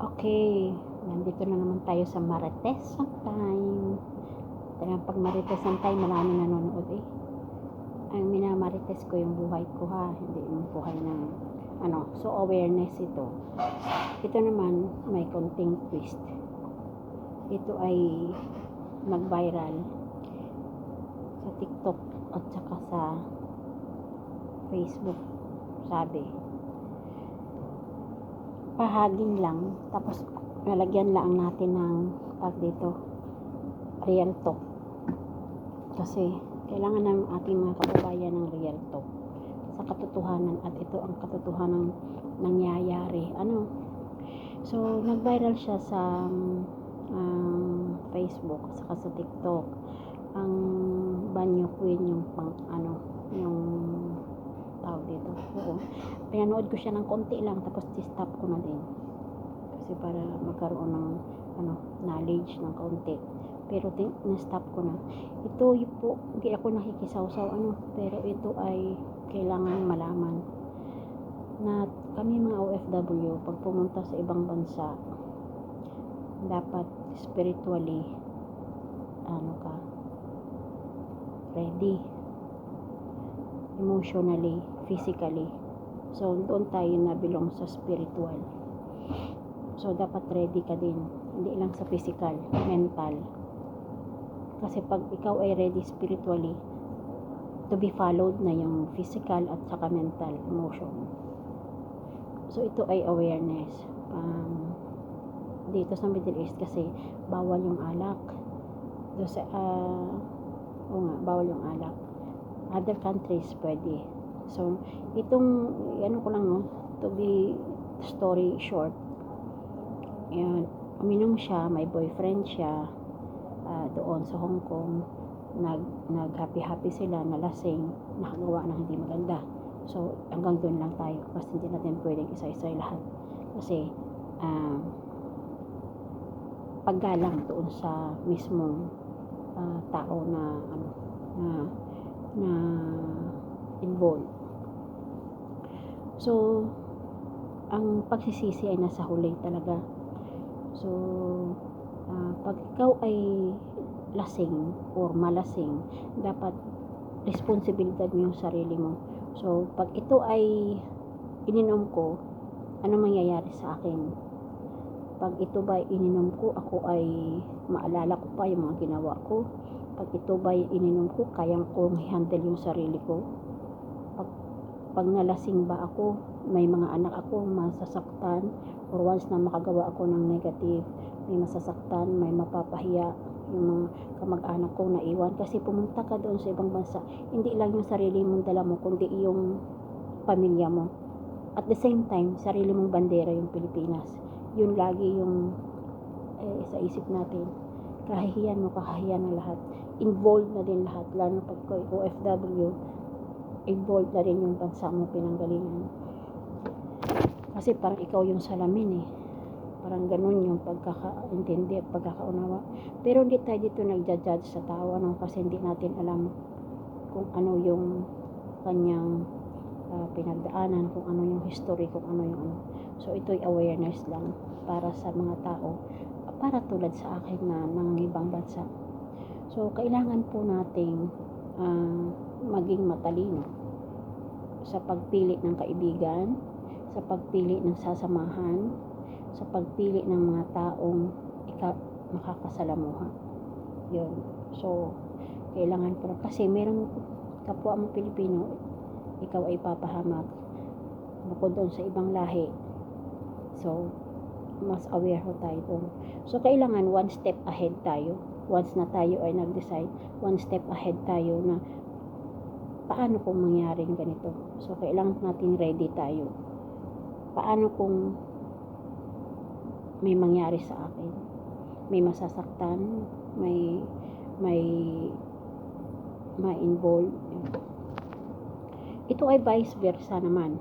Okay, nandito na naman tayo sa Marites Time. Talagang pag Marites Time, maraming nanonood eh. Ang minamarites ko yung buhay ko ha, hindi yung buhay ng so awareness ito. Ito naman may konting twist. Ito ay nag-viral sa TikTok at saka sa Facebook. Sabi, pahaging lang, tapos nalagyan lang natin ng tag dito, real talk. Kasi kailangan ng ating mga kababayan ng real talk sa katotohanan, at ito ang katotohanan nangyayari. So nag-viral siya sa Facebook at saka sa TikTok. Ang banyo queen yung yung tawag dito. Oo. Pinanood ko siya ng konti lang, tapos stop ko na din. Kasi para magkaroon ng knowledge ng konti. Pero na-stop ko na. Ito po, hindi ako nakikisawsaw pero ito ay kailangan malaman na kami mga OFW, pag pumunta sa ibang bansa, dapat spiritually ready, emotionally, physically. So doon tayo na belong sa spiritual. So dapat ready ka din, hindi lang sa physical, mental. Kasi pag ikaw ay ready spiritually, to be followed na yung physical at saka mental, emotion. So ito ay awareness. Dito sa Middle East kasi bawal yung alak. Do sa bawal yung alak. Other countries pwede. So itong ko lang to be story short. Yan, uminom siya, may boyfriend siya doon sa Hong Kong. Nag happy sila, nalasing, nakagawa ng hindi maganda. So hanggang doon lang tayo kasi hindi natin pwedeng isa-isa lahat. Kasi paggalang doon sa mismong tao na involved. So ang pagsisisi ay nasa huli talaga. So pag ikaw ay lasing or malasing, dapat responsibilidad mo yung sarili mo. So pag ito ay ininom ko, ano mangyayari sa akin? Pag ito ba ininom ko, ako ay maalala ko pa yung mga ginawa ko. Pag ito ba ininom ko, kayang kong i-handle yung sarili ko. Pag nalasing ba ako, may mga anak ako masasaktan, or once na makagawa ako ng negative, may masasaktan, may mapapahiya yung mga kamag-anak ko na iwan. Kasi pumunta ka doon sa ibang bansa, hindi lang yung sarili mong dala mo, kundi yung pamilya mo. At the same time, sarili mong bandera yung Pilipinas. Yun lagi yung sa isip natin. Kahihiyan mo, kakahiyan ng lahat. Involved na din lahat, lalo pag OFW, involved na rin yung bansa mo pinanggalingan. Kasi parang ikaw yung salamin eh. Parang ganun yung pagkakaintindi at pagkakaunawa. Pero hindi tayo dito nagja-judge sa tao, kasi hindi natin alam kung ano yung kanyang pinagdaanan, kung ano yung history, kung ano yung So ito'y awareness lang para sa mga tao, para tulad sa akin na nangangibang bansa. So kailangan po nating maging matalino sa pagpili ng kaibigan, sa pagpili ng sasamahan, sa pagpili ng mga taong makakasalamuha. Yun. So kailangan po, kasi merong kapwa mo Pilipino, ikaw ay papahamak bukod doon sa ibang lahi. So mas aware ho tayo doon. So kailangan one step ahead tayo. Once na tayo ay nag-decide, one step ahead tayo na paano kung mangyaring ganito. So kailangan natin ready tayo. Paano kung may mangyari sa akin, may masasaktan, may involved. Ito ay vice versa naman.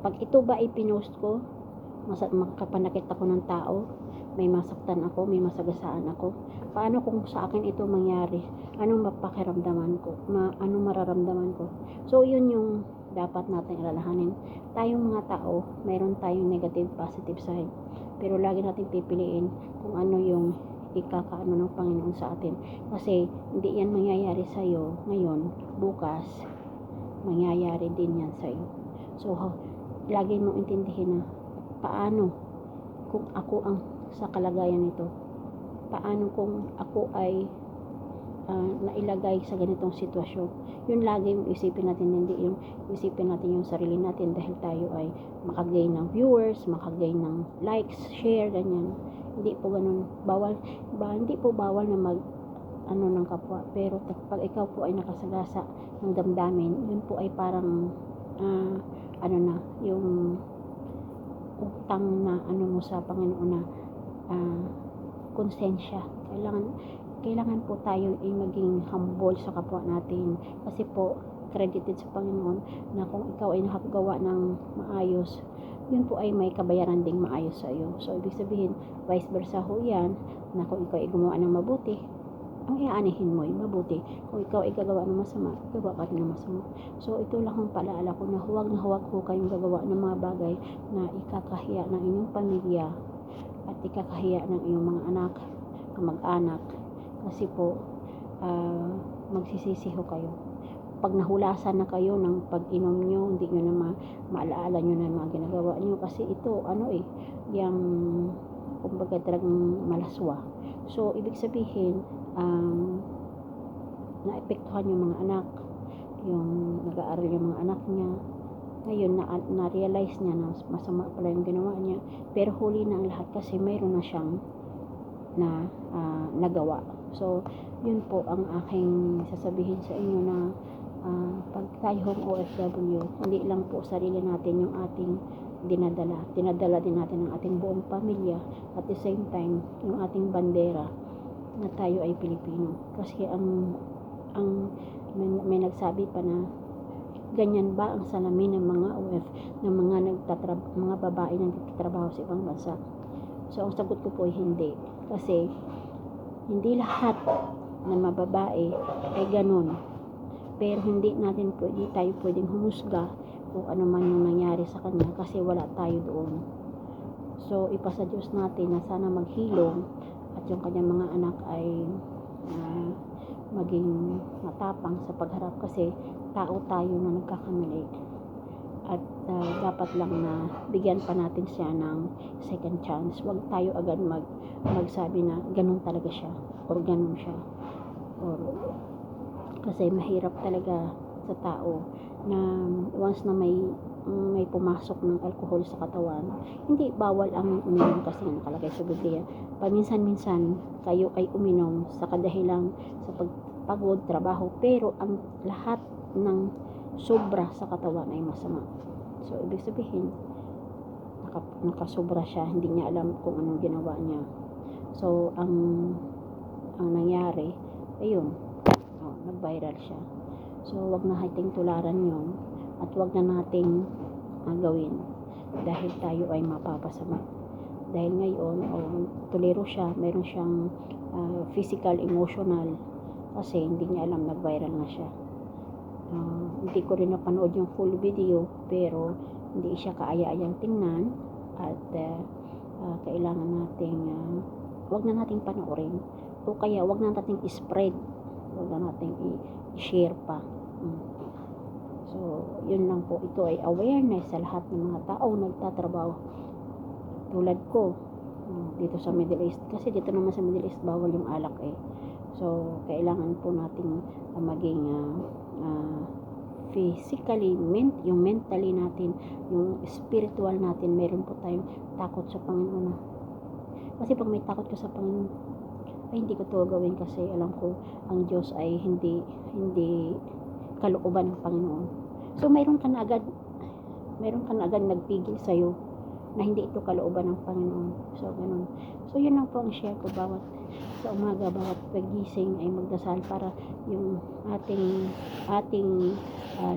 Pag ito ba ay pinost ko, makapanakit ako ng tao, may masaktan ako, may masagasaan ako, paano kung sa akin ito mangyari? Anong mapakiramdaman ko? Anong mararamdaman ko? So yun yung dapat natin alalahanin. Tayong mga tao, mayroon tayong negative, positive side. Pero lagi natin pipiliin kung ano yung ikakaano ng Panginoon sa atin. Kasi hindi yan mangyayari sa'yo ngayon, bukas, mangyayari din yan sa'yo. So, lagi mong intindihin na paano kung ako ang sa kalagayan nito. Paano kung ako ay nailagay sa ganitong sitwasyon. Yun lagi yung isipin natin, hindi yung isipin natin yung sarili natin dahil tayo ay makagain ng viewers, makagain ng likes, share, ganyan. Hindi po ganun. Hindi po bawal na mag ng kapwa, pero pag ikaw po ay nakasagasa ng damdamin, yun po ay parang yung utang na mo sa Panginoon na konsensya. Kailangan po tayo ay maging humble sa kapwa natin, kasi po credited sa Panginoon na kung ikaw ay nakagawa ng maayos, yun po ay may kabayaran ding maayos sa iyo. So ibig sabihin, vice versa ho yan, na kung ikaw ay gumawa ng mabuti, ang iaanihin mo ay mabuti. Kung ikaw ay gagawa ng masama, gagawa ka rin ng masama. So ito lang ang palaala ko na huwag ko kayong gagawa ng mga bagay na ikakahiya ng inyong pamilya at ikakahiya ng iyong mga anak, kamag-anak, kasi po magsisisi ho kayo pag nahulasan na kayo ng pag-inom nyo. Hindi nyo na maalaala nyo na mga ginagawa nyo, kasi ito yung kumbaga talagang malaswa. So ibig sabihin naepektuhan yung mga anak, yung nag-aaral yung mga anak niya. Ngayon na-realize niya na masama pala yung ginawa niya, pero huli na ang lahat kasi mayroon na siyang nagawa. So yun po ang aking sasabihin sa inyo, na pag tayo OFW, hindi lang po sarili natin yung ating dinadala din natin ang ating buong pamilya, at the same time yung ating bandera na tayo ay Pilipino. Kasi may nagsabi pa na ganyan ba ang salamin ng mga ng mga babae na nagtatrabaho sa ibang bansa. So ang sagot ko po ay hindi, kasi hindi lahat na mababae ay ganun, pero hindi tayo pwedeng humusga kung ano man yung nangyari sa kanya, kasi wala tayo doon. So ipasa Diyos natin na sana maghilom at yung kanyang mga anak ay maging matapang sa pagharap, kasi tao tayo na nagkakamali, at dapat lang na bigyan pa natin siya ng second chance. Huwag tayo agad magsabi na ganun talaga siya or ganun siya, kasi mahirap talaga sa tao na once na may pumasok ng alcohol sa katawan. Hindi bawal ang uminom, kasi nakalagay sa Biblia. Paminsan-minsan kayo ay uminom sa kadahilang sa pagpagod, trabaho, pero ang lahat ng sobra sa katawan ay masama. So ibig sabihin nakasobra siya, hindi niya alam kung anong ginawa niya. So ang nangyari ayun, nag-viral siya. So wag na nating tularan yon, at wag na nating gawin dahil tayo ay mapapasama. Dahil ngayon tuliro siya, meron siyang physical, emotional, kasi hindi niya alam, nag-viral na siya. Hindi ko rin napanood yung full video, pero hindi siya kaaya-ayang tingnan, at kailangan nating wag na nating panoorin, o kaya wag na nating i-spread, wag na nating i-share pa. So yun lang po, ito ay awareness sa lahat ng mga tao nagtatrabaho tulad ko dito sa Middle East, kasi dito naman sa Middle East bawal yung alak So kailangan po nating maging physically, yung mentally natin, yung spiritual natin, meron po tayong takot sa Panginoon. Kasi pag may takot ka sa Panginoon, ay hindi ko to gawin, kasi alam ko ang Diyos ay hindi kalooban ng Panginoon. So mayroon ka na agad nagpigil sa'yo na hindi ito kalooban ng Panginoon. So ganun. So yun lang po ang share ko, bawat sa umaga, bawat pagising ay magdasal para yung ating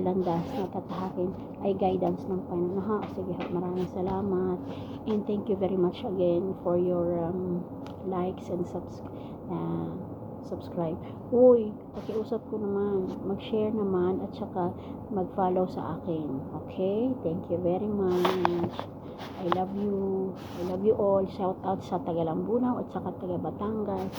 landas na tatahakin ay guidance ng Panginoon. Sige, maraming salamat, and thank you very much again for your likes and subscribe. Uy, pakiusap ko naman, mag-share naman at saka mag-follow sa akin. Okay? Thank you very much. I love you. I love you all. Shout out sa taga Lambunaw at saka taga Batangas.